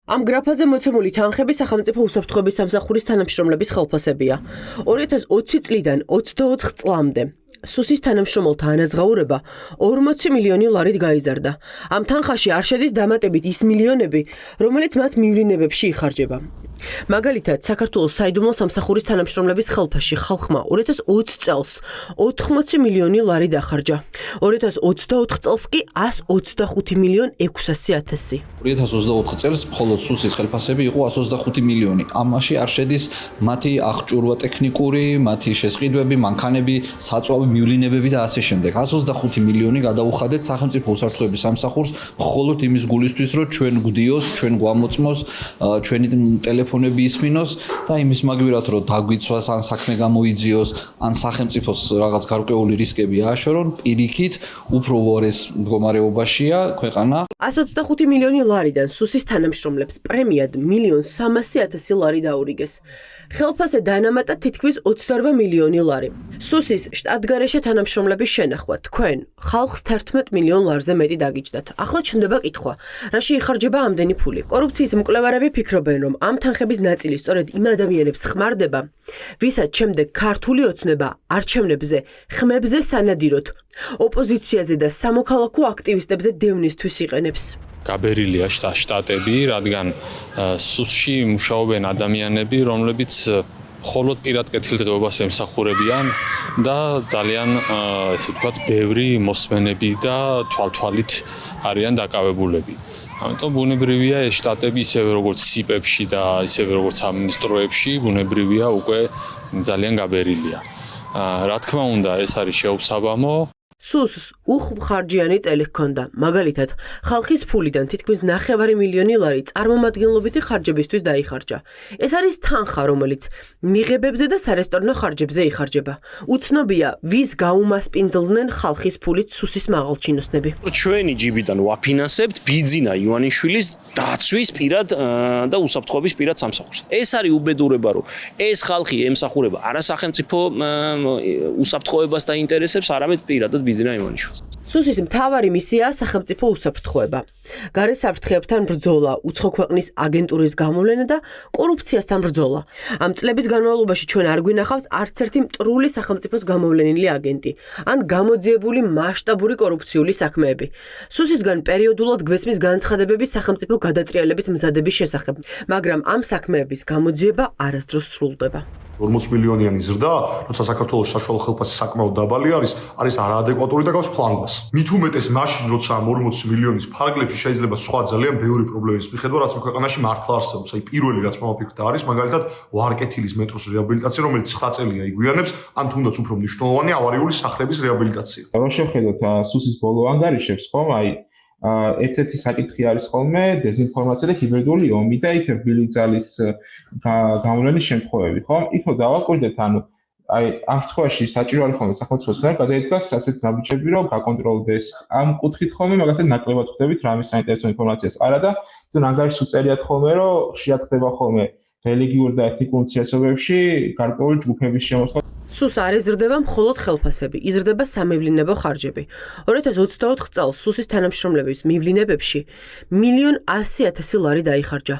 Am grafაზე მოცემული თანხები სახელმწიფო უსაფრთხოების სამსახურის თანამშრომლების ხელფასებია. 2020 წლიდან 24 წლამდე სუსის თანამშრომელთა ანაზღაურება 40 მილიონი ლარით გაიზარდა. Am თანხაში არ შედის დამატებით ის მილიონები, რომელიც მათ მივლინებებში იხარჯება. მაგალითად, საქართველოს საიდუმლო სამსახურის თანამშრომლების ხელფასში ხალხმა 2020 წელს 80 მილიონი ლარი დახარჯა. 2024 წელს კი 125 მილიონ 600 ათასი. 2024 წელს მხოლოდ სუსის ხელფასები იყო 125 მილიონი. ამაში არ შედის მათი აღჭურვა ტექნიკური, მათი შესყიდვები, მანქანები, საწვავი მივლინებები და ასე შემდეგ. 125 მილიონი გადაუხადეთ სახელმწიფო უსაფრთხოების სამსახურს მხოლოდ იმის გულისთვის, რომ ჩვენ გვდიოს, ჩვენ გვამოწმოს, ჩვენი ტელეფონები ისმინოს და იმის მაგივრად, რომ დაგვიცვას, ან საქმე გამოიძიოს, ან სახელმწიფოს რაღაც გარკვეული რისკები ააშორონ, პირიქით უფრო უარეს მდგომარეობაშია ქვეყანა. 125 მილიონი ლარიდან სუსის თანამშრომლებს პრემიად 1.300.000 ლარი დაურიგეს. ხელფასზე დანამატად თითქმის 28 მილიონი ლარი. სუსის შტატგარეშე თანამშრომლების შენახვა თქვენ ხალხს 11 მილიონ ლარზე მეტი დაგიჯდათ. ახლა ჩნდება კითხვა, რაში იხარჯება ამდენი ფული? კორუფციის მკვლევარები ფიქრობენ, რომ ამ თანხების ნაწილი სწორედ იმ ადამიანებს ხმარდება, ვისაც შემდეგ ქართული ოცნება არჩევნებზე ხმებზე სანადიროდ, ოპოზიციაზე და სამოქალაქო აქტივისტებზე დევნისთვის იყენებს. გაბერილია შტატები, რადგან სუსში მუშაობენ ადამიანები, რომლებიც მხოლოდ პირად კეთილდღეობას ემსახურებიან და ძალიან ესე ვთქვათ, ბევრი მოსმენები და თვალთვალით არიან დაკავებულები. ამიტომ ბუნებრივია ეს შტატები ისევე როგორც სიპებში და ისევე როგორც სამინისტროებში, ბუნებრივია უკვე ძალიან გაბერილია. რა თქმა უნდა, ეს არის შეუსაბამო. სუსს უხმხარჯიანი წელი ჰქონდა. მაგალითად, ხალხის ფულიდან თითქმის 9 მილიონი ლარი წარმომადგენლობითი ხარჯებისთვის დაიხარჯა. ეს არის თანხა, რომელიც მიღებებზე და სარესტორნო ხარჯებზე იხარჯება. უცნობია, ვის გაუმასპინძლდნენ ხალხის ფულით სუსის მაღალჩინოსნები. ჩვენი ჯიბიდან ვაფინანსებთ ბიძინა ივანიშვილის დაცვის პირად და უსაფრთხოების პირად სამსახურს. ეს არის უბედურება, რომ ეს ხალხი ემსახურება არა სახელმწიფო უსაფრთხოებას და ინტერესებს, არამედ პირადად ბიძინა ივანიშვილს. სუსის მთავარი მისიაა სახელმწიფო უსაფრთხოება. გარესაფრთხეებთან ბრძოლა, უცხო ქვეყნის აგენტურის გამოვლენა და კორუფციასთან ბრძოლა. ამ წლების განმავლობაში ჩვენ არ გვინახავს არც ერთი მტრული სახელმწიფოს გამოვლენილი აგენტი ან გამოძიებული მასშტაბური კორუფციული საქმეები. სუსისგან პერიოდულად გვესმის განცხადებები სახელმწიფო გადატრიალების მზადების შესახებ, მაგრამ ამ საქმეების გამოძიება არასდროს სრულდება. 40 მილიონიანი ზრდა, როცა საქართველოს საშუალო ხელფასი საკმაოდ დაბალი არის არაადეკვატური და გავს ფლანგას. მით უმეტეს მაშინ, როცა ამ 40 მილიონის ფარგლებში შეიძლება სხვა ძალიან ბევრი პრობლემის მიხედვა, რაც ქვეყანაში მართლა არსებობს. აი პირველი რაც მომაფიქრდა არის მაგალითად ვარკეთილის მეტროს რეაბილიტაცია, რომელიც 9 წელია იგვიანებს, ან თუნდაც უფრო მნიშვნელოვანი ავარიული სახლების რეაბილიტაცია. რო შევხედოთ სუსის ბოლო ანგარიშებს, ხომ, აი ერთ-ერთი საკითხი არის ხოლმე დეზინფორმაცია და ჰიბრიდული ომი და იქ რბილი ძალის გამოვლენის შემთხვევები, ხო? იქო დავაკვირდეთ, ანუ აი ამ შემთხვევაში საჭირო არის ხოლმე სახელმწიფოს მიერ გადაიდგას ასეთ ნაბიჯები, რომ გაკონტროლდეს. ამ კუთხით ხოლმე მაგალითად ნაკლებად ხვდებით რამე საინტერესო ინფორმაციას. არა და ძენ ანგარიშს უწერიათ ხოლმე, რომ ხშირად ხდება ხოლმე რელიგიურ და ეთნიკურ უმცირესობებში გარკვეული ჯგუფების შემოსვლა. სუს არ ეზრდება მხოლოდ ხელფასები, იზრდება სამევლინებო ხარჯები. 2024 წელს სუსის თანამშრომლების მივლინებებში 1.100.000 ლარი დაიხარჯა.